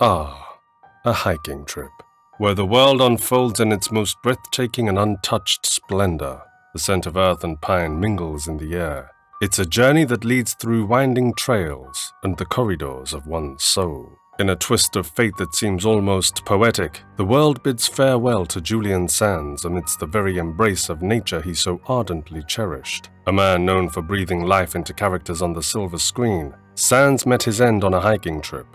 Ah, a hiking trip, where the world unfolds in its most breathtaking and untouched splendor. The scent of earth and pine mingles in the air. It's a journey that leads through winding trails and the corridors of one's soul. In a twist of fate that seems almost poetic, the world bids farewell to Julian Sands amidst the very embrace of nature he so ardently cherished. A man known for breathing life into characters on the silver screen, Sands met his end on a hiking trip,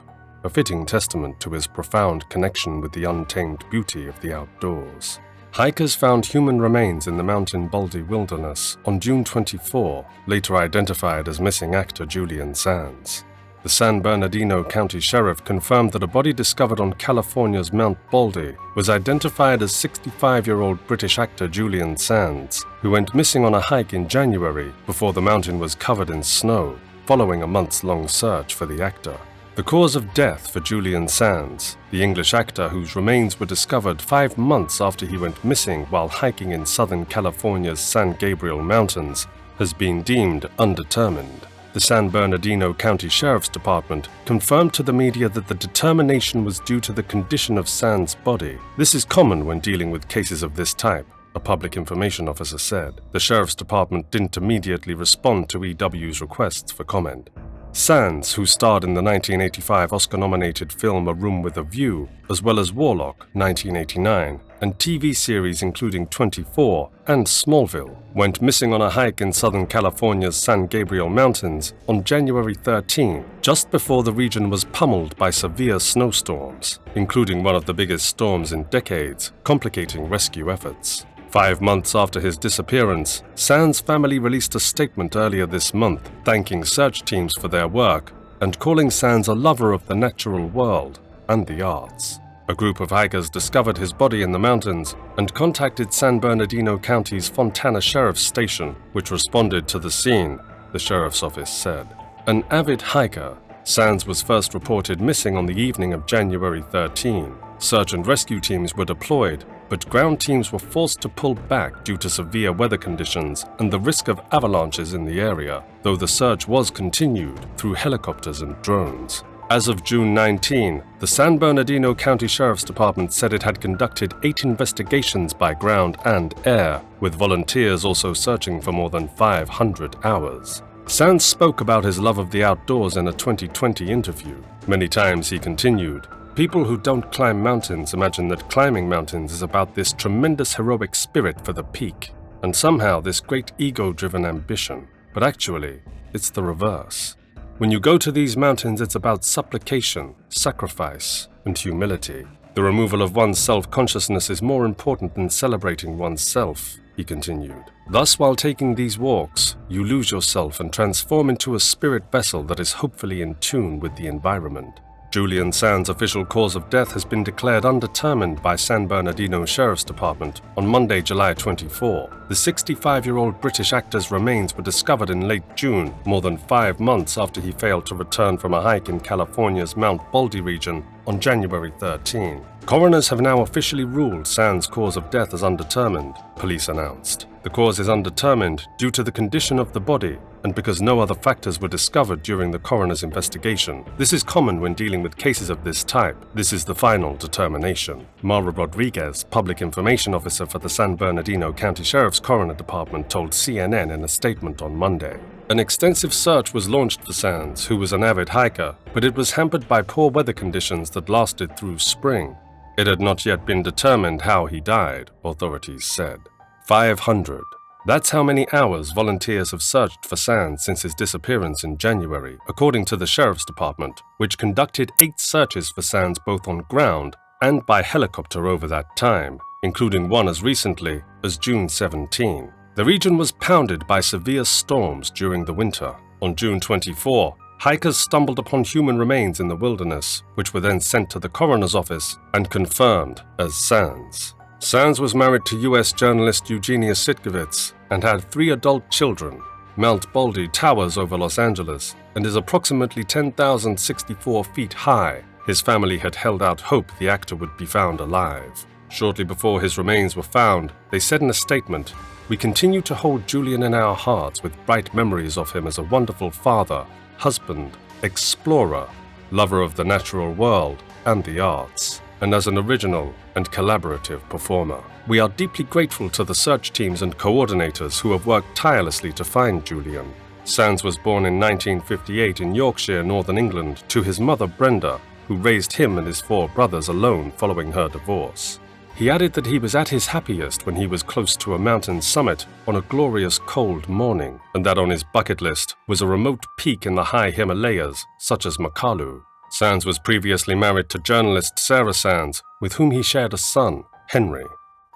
a fitting testament to his profound connection with the untamed beauty of the outdoors. Hikers found human remains in the Mountain Baldy wilderness on June 24, later identified as missing actor Julian Sands. The San Bernardino County Sheriff confirmed that a body discovered on California's Mount Baldy was identified as 65-year-old British actor Julian Sands, who went missing on a hike in January before the mountain was covered in snow, following a months-long search for the actor. The cause of death for Julian Sands, the English actor whose remains were discovered 5 months after he went missing while hiking in Southern California's San Gabriel Mountains, has been deemed undetermined. The San Bernardino County Sheriff's Department confirmed to the media that the determination was due to the condition of Sands' body. This is common when dealing with cases of this type, a public information officer said. The Sheriff's Department didn't immediately respond to EW's requests for comment. Sands, who starred in the 1985 Oscar-nominated film A Room with a View, as well as Warlock, 1989, and TV series including 24 and Smallville, went missing on a hike in Southern California's San Gabriel Mountains on January 13, just before the region was pummeled by severe snowstorms, including one of the biggest storms in decades, complicating rescue efforts. 5 months after his disappearance, Sands' family released a statement earlier this month thanking search teams for their work and calling Sands a lover of the natural world and the arts. A group of hikers discovered his body in the mountains and contacted San Bernardino County's Fontana Sheriff's Station, which responded to the scene, the sheriff's office said. An avid hiker, Sands was first reported missing on the evening of January 13. Search and rescue teams were deployed, but ground teams were forced to pull back due to severe weather conditions and the risk of avalanches in the area, though the search was continued through helicopters and drones. As of June 19, the San Bernardino County Sheriff's Department said it had conducted 8 investigations by ground and air, with volunteers also searching for more than 500 hours. Sands spoke about his love of the outdoors in a 2020 interview. Many times he continued, "People who don't climb mountains imagine that climbing mountains is about this tremendous heroic spirit for the peak, and somehow this great ego-driven ambition. But actually, it's the reverse. When you go to these mountains, it's about supplication, sacrifice, and humility. The removal of one's self-consciousness is more important than celebrating oneself," he continued. "Thus, while taking these walks, you lose yourself and transform into a spirit vessel that is hopefully in tune with the environment." Julian Sands' official cause of death has been declared undetermined by San Bernardino Sheriff's Department on Monday, July 24. The 65-year-old British actor's remains were discovered in late June, more than 5 months after he failed to return from a hike in California's Mount Baldy region on January 13. Coroners have now officially ruled Sands' cause of death as undetermined, police announced. The cause is undetermined due to the condition of the body and because no other factors were discovered during the coroner's investigation. This is common when dealing with cases of this type. This is the final determination. Mara Rodriguez, public information officer for the San Bernardino County Sheriff's Coroner Department, told CNN in a statement on Monday. An extensive search was launched for Sands, who was an avid hiker, but it was hampered by poor weather conditions that lasted through spring. It had not yet been determined how he died, authorities said. 500. That's how many hours volunteers have searched for Sands since his disappearance in January, according to the Sheriff's Department, which conducted 8 searches for Sands both on ground and by helicopter over that time, including one as recently as June 17. The region was pounded by severe storms during the winter. On June 24, hikers stumbled upon human remains in the wilderness, which were then sent to the coroner's office and confirmed as Sands. Sands was married to U.S. journalist Eugenia Sitkovits and had 3 adult children. Mount Baldy towers over Los Angeles and is approximately 10,064 feet high. His family had held out hope the actor would be found alive. Shortly before his remains were found, they said in a statement, "We continue to hold Julian in our hearts with bright memories of him as a wonderful father, husband, explorer, lover of the natural world, and the arts, and as an original and collaborative performer. We are deeply grateful to the search teams and coordinators who have worked tirelessly to find Julian. Sands was born in 1958 in Yorkshire, Northern England, to his mother Brenda, who raised him and his 4 brothers alone following her divorce. He added that he was at his happiest when he was close to a mountain summit on a glorious cold morning, and that on his bucket list was a remote peak in the high Himalayas, such as Makalu. Sands was previously married to journalist Sarah Sands, with whom he shared a son, Henry.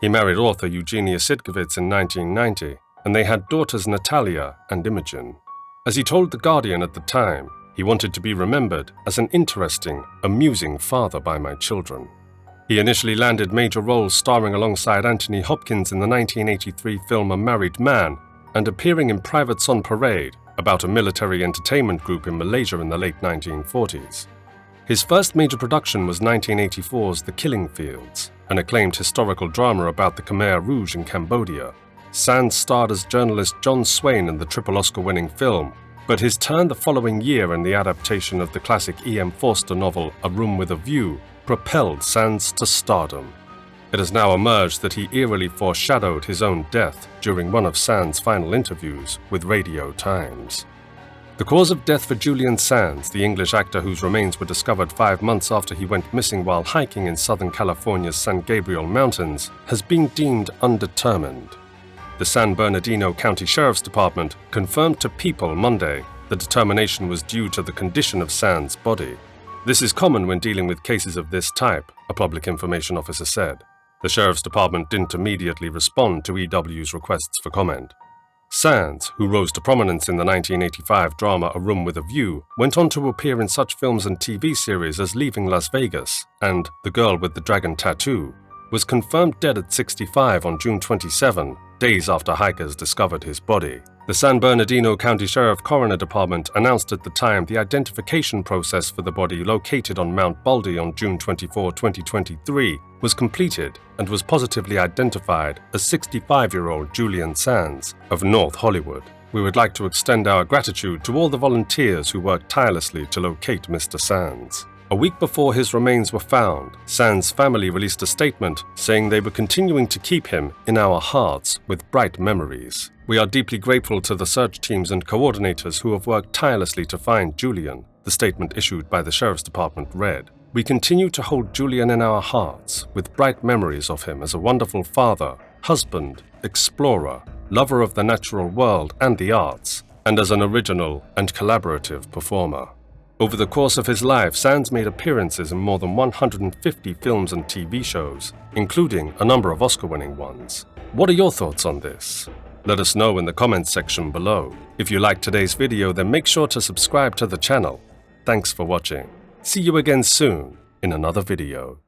He married author Eugenia Sidkovits in 1990, and they had daughters Natalia and Imogen. As he told The Guardian at the time, he wanted to be remembered as an interesting, amusing father by my children. He initially landed major roles starring alongside Anthony Hopkins in the 1983 film A Married Man and appearing in Privates on Parade, about a military entertainment group in Malaysia in the late 1940s. His first major production was 1984's The Killing Fields, an acclaimed historical drama about the Khmer Rouge in Cambodia. Sands starred as journalist John Swain in the triple Oscar-winning film, but his turn the following year in the adaptation of the classic E.M. Forster novel A Room with a View propelled Sands to stardom. It has now emerged that he eerily foreshadowed his own death during one of Sands' final interviews with Radio Times. The cause of death for Julian Sands, the English actor whose remains were discovered 5 months after he went missing while hiking in Southern California's San Gabriel Mountains, has been deemed undetermined. The San Bernardino County Sheriff's Department confirmed to People Monday the determination was due to the condition of Sands' body. This is common when dealing with cases of this type, a public information officer said. The Sheriff's Department didn't immediately respond to EW's requests for comment. Sands, who rose to prominence in the 1985 drama A Room with a View, went on to appear in such films and TV series as Leaving Las Vegas and The Girl with the Dragon Tattoo, was confirmed dead at 65 on June 27, days after hikers discovered his body. The San Bernardino County Sheriff Coroner Department announced at the time the identification process for the body located on Mount Baldy on June 24, 2023 was completed and was positively identified as 65-year-old Julian Sands of North Hollywood. We would like to extend our gratitude to all the volunteers who worked tirelessly to locate Mr. Sands. A week before his remains were found, Sands' family released a statement saying they were continuing to keep him in our hearts with bright memories. We are deeply grateful to the search teams and coordinators who have worked tirelessly to find Julian, the statement issued by the Sheriff's Department read. We continue to hold Julian in our hearts with bright memories of him as a wonderful father, husband, explorer, lover of the natural world and the arts, and as an original and collaborative performer. Over the course of his life, Sands made appearances in more than 150 films and TV shows, including a number of Oscar-winning ones. What are your thoughts on this? Let us know in the comments section below. If you liked today's video, then make sure to subscribe to the channel. Thanks for watching. See you again soon in another video.